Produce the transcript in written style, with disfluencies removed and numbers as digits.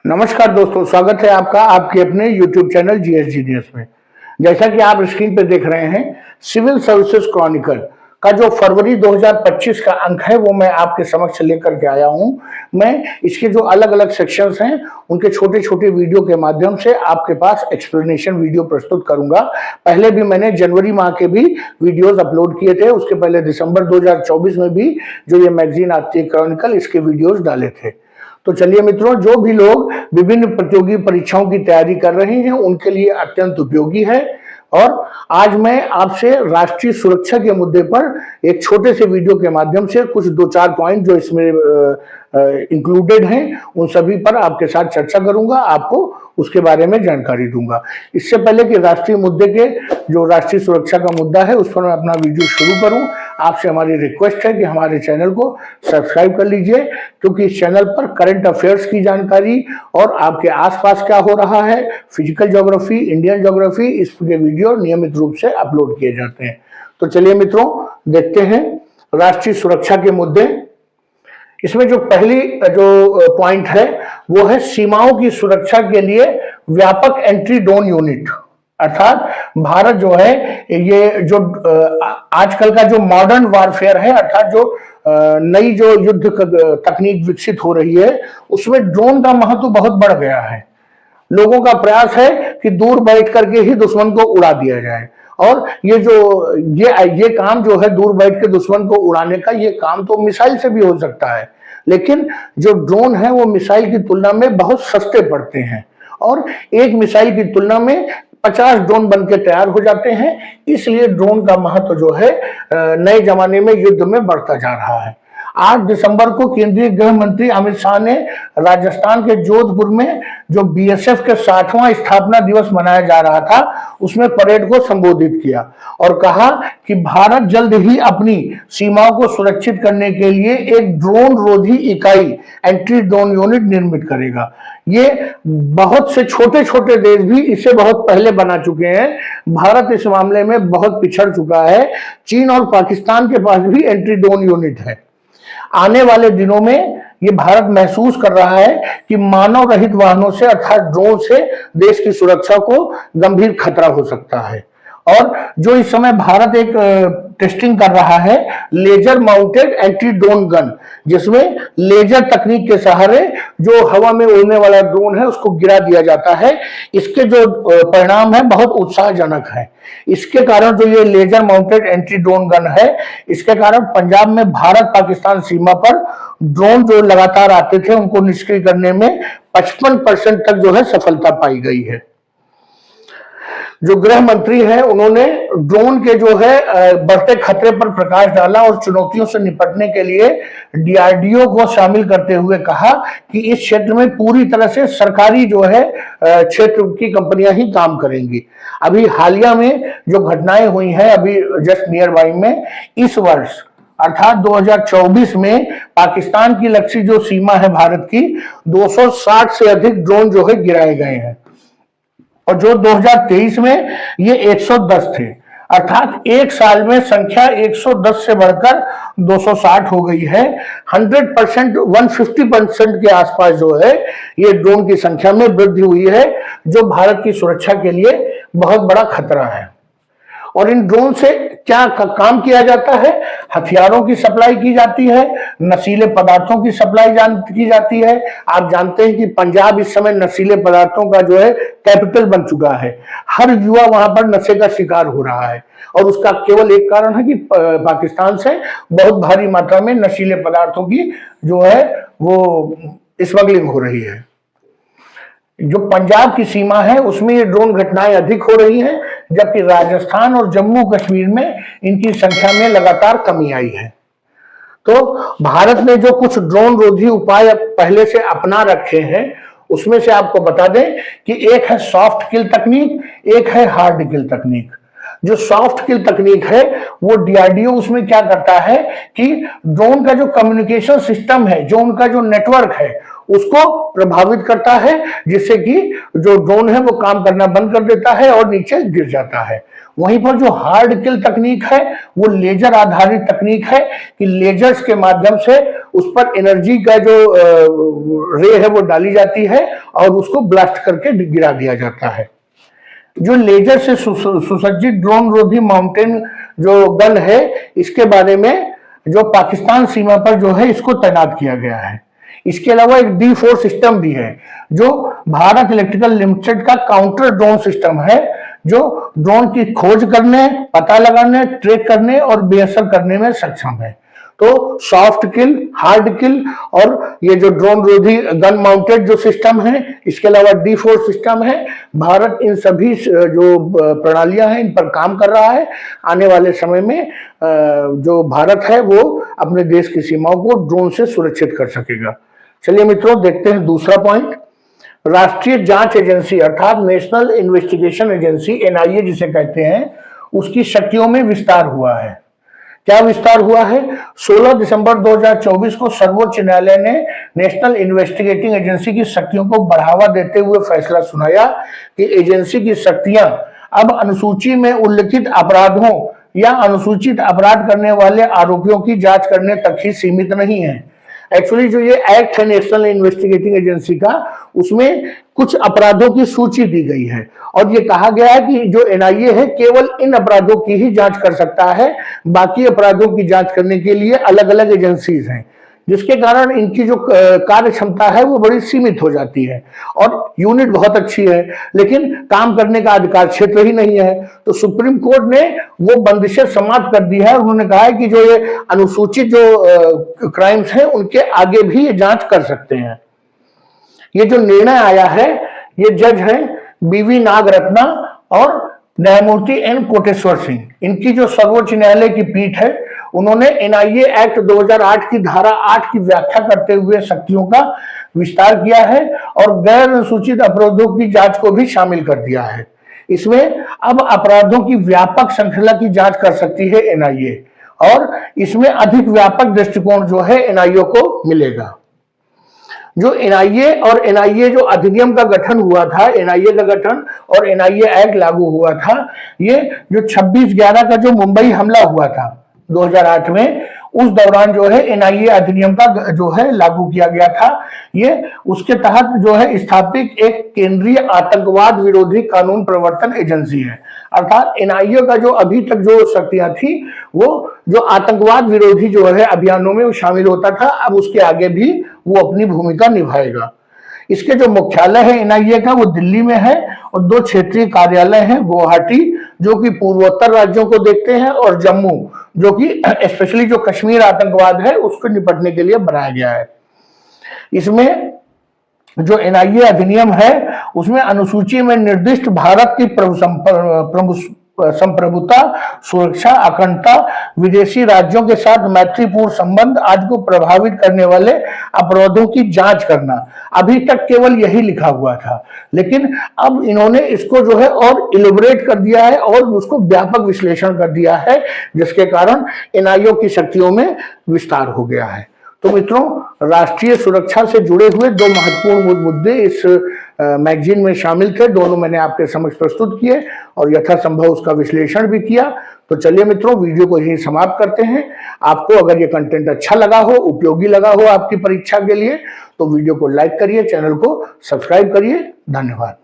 नमस्कार दोस्तों, स्वागत है आपका आपके अपने YouTube चैनल जीएस जीनियस में। जैसा कि आप स्क्रीन पर देख रहे हैं, सिविल सर्विसेज क्रॉनिकल का जो फरवरी 2025 का अंक है वो मैं आपके समक्ष लेकर के आया हूं। मैं इसके जो अलग अलग सेक्शंस हैं उनके छोटे छोटे वीडियो के माध्यम से आपके पास एक्सप्लेनेशन वीडियो प्रस्तुत करूंगा। पहले भी मैंने जनवरी माह के भी वीडियोस अपलोड किए थे, उसके पहले दिसंबर 2024 में भी जो ये मैगजीन आती है क्रॉनिकल, इसके वीडियोस डाले थे। तो चलिए मित्रों, जो भी लोग विभिन्न प्रतियोगी परीक्षाओं की तैयारी कर रहे हैं उनके लिए अत्यंत उपयोगी है। और आज मैं आपसे राष्ट्रीय सुरक्षा के मुद्दे पर एक छोटे से वीडियो के माध्यम से कुछ दो चार पॉइंट जो इसमें इंक्लूडेड हैं उन सभी पर आपके साथ चर्चा करूंगा, आपको उसके बारे में जानकारी दूंगा। इससे पहले कि राष्ट्रीय मुद्दे के जो राष्ट्रीय सुरक्षा का मुद्दा है उस पर मैं अपना वीडियो शुरू करूं, आपसे हमारी रिक्वेस्ट है कि हमारे चैनल को सब्सक्राइब कर लीजिए, क्योंकि इस चैनल पर करंट अफेयर्स की जानकारी और आपके आसपास क्या हो रहा है, फिजिकल ज्योग्राफी, इंडियन ज्योग्राफी, इसके वीडियो नियमित रूप से अपलोड किए जाते हैं। तो चलिए मित्रों, देखते हैं राष्ट्रीय सुरक्षा के मुद्दे। इसमें जो पहली जो पॉइंट है वो है सीमाओं की सुरक्षा के लिए व्यापक एंटी ड्रोन यूनिट। अर्थात भारत जो है ये जो आजकल का जो मॉडर्न वारफेयर है, अर्थात जो नई जो युद्ध तकनीक विकसित हो रही है उसमें ड्रोन का महत्व बहुत बढ़ गया है। लोगों का प्रयास है कि दूर बैठ करके ही दुश्मन को उड़ा दिया जाए, और ये काम जो है दूर बैठ के दुश्मन को उड़ाने का, ये काम तो मिसाइल से भी हो सकता है, लेकिन जो ड्रोन है वो मिसाइल की तुलना में बहुत सस्ते पड़ते हैं और एक मिसाइल की तुलना में 50 ड्रोन बन के तैयार हो जाते हैं। इसलिए ड्रोन का महत्व जो है नए जमाने में युद्ध में बढ़ता जा रहा है। 8 दिसंबर को केंद्रीय गृह मंत्री अमित शाह ने राजस्थान के जोधपुर में जो बीएसएफ के 60वां स्थापना दिवस मनाया जा रहा था उसमें परेड को संबोधित किया और कहा कि भारत जल्द ही अपनी सीमाओं को सुरक्षित करने के लिए एक ड्रोन रोधी इकाई एंटी ड्रोन यूनिट निर्मित करेगा। ये बहुत से छोटे छोटे देश भी इसे बहुत पहले बना चुके हैं। भारत इस मामले में बहुत पिछड़ चुका है। चीन और पाकिस्तान के पास भी एंटी ड्रोन यूनिट है। आने वाले दिनों में ये भारत महसूस कर रहा है कि मानव रहित वाहनों से अर्थात ड्रोन से देश की सुरक्षा को गंभीर खतरा हो सकता है। और जो इस समय भारत एक टेस्टिंग कर रहा है laser mounted anti drone gun, जिसमें लेजर तकनीक के सहारे जो हवा में उड़ने वाला ड्रोन है उसको गिरा दिया जाता है। इसके जो परिणाम है बहुत उत्साहजनक है। इसके कारण जो ये laser mounted anti drone gun है, इसके कारण पंजाब में भारत पाकिस्तान सीमा पर ड्रोन जो लगातार आते थे उनको निष्क्रिय करने में 55% तक जो है सफलता पाई गई है। जो गृह मंत्री हैं उन्होंने ड्रोन के जो है बढ़ते खतरे पर प्रकाश डाला और चुनौतियों से निपटने के लिए डीआरडीओ को शामिल करते हुए कहा कि इस क्षेत्र में पूरी तरह से सरकारी जो है क्षेत्र की कंपनियां ही काम करेंगी। अभी हालिया में जो घटनाएं हुई हैं अभी जस्ट नियर बाई में, इस वर्ष अर्थात 2024 में पाकिस्तान की लक्ष्य जो सीमा है भारत की, 260 से अधिक ड्रोन जो है गिराए गए हैं और जो 2023 में ये 110 थे। अर्थात एक साल में संख्या 110 से बढ़कर 260 हो गई है। 100%, 150% के आसपास जो है ये ड्रोन की संख्या में वृद्धि हुई है, जो भारत की सुरक्षा के लिए बहुत बड़ा खतरा है। और इन ड्रोन से क्या काम किया जाता है? हथियारों की सप्लाई की जाती है, नशीले पदार्थों की सप्लाई की जाती है। आप जानते हैं कि पंजाब इस समय नशीले पदार्थों का जो है कैपिटल बन चुका है। हर युवा वहां पर नशे का शिकार हो रहा है और उसका केवल एक कारण है कि पाकिस्तान से बहुत भारी मात्रा में नशीले पदार्थों की जो है वो स्मगलिंग हो रही है। जो पंजाब की सीमा है उसमें ये ड्रोन घटनाएं अधिक हो रही हैं, जबकि राजस्थान और जम्मू कश्मीर में इनकी संख्या में लगातार कमी आई है। तो भारत ने जो कुछ ड्रोन रोधी उपाय पहले से अपना रखे हैं उसमें से आपको बता दें कि एक है सॉफ्ट किल तकनीक, एक है हार्ड किल तकनीक। जो सॉफ्ट किल तकनीक है वो डीआरडीओ उसमें क्या करता है कि ड्रोन का जो कम्युनिकेशन सिस्टम है, जो उनका जो नेटवर्क है उसको प्रभावित करता है, जिससे कि जो ड्रोन है वो काम करना बंद कर देता है और नीचे गिर जाता है। वहीं पर जो हार्ड किल तकनीक है वो लेजर आधारित तकनीक है कि लेजर्स के माध्यम से उस पर एनर्जी का जो रे है वो डाली जाती है और उसको ब्लास्ट करके गिरा दिया जाता है। जो लेजर से सुसज्जित ड्रोन रोधी माउंटेन जो गन है, इसके बारे में जो पाकिस्तान सीमा पर जो है इसको तैनात किया गया है। इसके अलावा एक D4 सिस्टम भी है जो भारत इलेक्ट्रिकल लिमिटेड का काउंटर ड्रोन सिस्टम है, जो ड्रोन की खोज करने, पता लगाने, ट्रैक करने और बेअसर करने में सक्षम है। तो सॉफ्ट किल, हार्ड किल और ये जो ड्रोन रोधी गन माउंटेड जो सिस्टम है, इसके अलावा D4 सिस्टम है। भारत इन सभी जो प्रणालियां हैं इन पर काम कर रहा है। आने वाले समय में जो भारत है वो अपने देश की सीमाओं को ड्रोन से सुरक्षित कर सकेगा। चलिए मित्रों, देखते हैं दूसरा पॉइंट। राष्ट्रीय जांच एजेंसी अर्थात नेशनल इन्वेस्टिगेशन एजेंसी NIA जिसे कहते हैं, उसकी शक्तियों में विस्तार हुआ है। क्या विस्तार हुआ है? 16 दिसंबर 2024 को सर्वोच्च न्यायालय ने नेशनल इन्वेस्टिगेटिंग एजेंसी की शक्तियों को बढ़ावा देते हुए फैसला सुनाया कि एजेंसी की शक्तियां अब अनुसूची में उल्लिखित अपराधों या अनुसूचित अपराध करने वाले आरोपियों की जांच करने तक ही सीमित नहीं है। एक्चुअली जो ये एक्ट है नेशनल इन्वेस्टिगेटिंग एजेंसी का, उसमें कुछ अपराधों की सूची दी गई है और ये कहा गया है कि जो NIA है केवल इन अपराधों की ही जांच कर सकता है, बाकी अपराधों की जांच करने के लिए अलग अलग एजेंसीज हैं, जिसके कारण इनकी जो कार्य क्षमता है वो बड़ी सीमित हो जाती है। और यूनिट बहुत अच्छी है लेकिन काम करने का अधिकार क्षेत्र ही नहीं है। तो सुप्रीम कोर्ट ने वो बंदिशें समाप्त कर दी है। उन्होंने कहा है कि जो ये अनुसूचित जो क्राइम्स हैं उनके आगे भी ये जांच कर सकते हैं। ये जो निर्णय आया है, ये जज हैं BV नागरत्ना और न्यायमूर्ति N कोटेश्वर सिंह, इनकी जो सर्वोच्च न्यायालय की पीठ है, उन्होंने NIA एक्ट 2008 की धारा 8 की व्याख्या करते हुए शक्तियों का विस्तार किया है और गैर अनुसूचित अपराधों की जांच को भी शामिल कर दिया है। इसमें अब अपराधों की व्यापक श्रृंखला की जांच कर सकती है NIA और इसमें अधिक व्यापक दृष्टिकोण जो है NIA को मिलेगा। जो NIA और NIA जो अधिनियम का गठन हुआ था, NIA का गठन और NIA एक्ट लागू हुआ था, ये जो 26/11 का जो मुंबई हमला हुआ था 2008 में, उस दौरान जो है NIA अधिनियम का जो है लागू किया गया था। ये उसके तहत जो है स्थापित एक केंद्रीय आतंकवाद विरोधी कानून प्रवर्तन एजेंसी है। अर्थात NIA का जो अभी तक जो शक्तियां थी वो जो आतंकवाद विरोधी जो है अभियानों में वो शामिल होता था, अब उसके आगे भी वो अपनी भूमिका निभाएगा। इसके जो मुख्यालय है NIA का वो दिल्ली में है और 2 क्षेत्रीय कार्यालय हैं, गुवाहाटी जो कि पूर्वोत्तर राज्यों को देखते हैं और जम्मू जो कि स्पेशली जो कश्मीर आतंकवाद है उसको निपटने के लिए बनाया गया है। इसमें जो NIA अधिनियम है उसमें अनुसूची में निर्दिष्ट भारत की संप्रभुता, सुरक्षा, अखंडता, विदेशी राज्यों के साथ मैत्रीपूर्ण संबंध आदि को प्रभावित करने वाले अपराधों की जांच करना, अभी तक केवल यही लिखा हुआ था, लेकिन अब इन्होंने इसको जो है और इलेबोरेट कर दिया है और उसको व्यापक विश्लेषण कर दिया है, जिसके कारण NIA की शक्तियों में विस्तार हो गया है। तो मित्रों, राष्ट्रीय सुरक्षा से जुड़े हुए 2 महत्वपूर्ण मुद्दे इस मैगजीन में शामिल थे। दोनों मैंने आपके समक्ष प्रस्तुत किए और यथासंभव उसका विश्लेषण भी किया। तो चलिए मित्रों, वीडियो को यहीं समाप्त करते हैं। आपको अगर ये कंटेंट अच्छा लगा हो, उपयोगी लगा हो आपकी परीक्षा के लिए, तो वीडियो को लाइक करिए, चैनल को सब्सक्राइब करिए। धन्यवाद।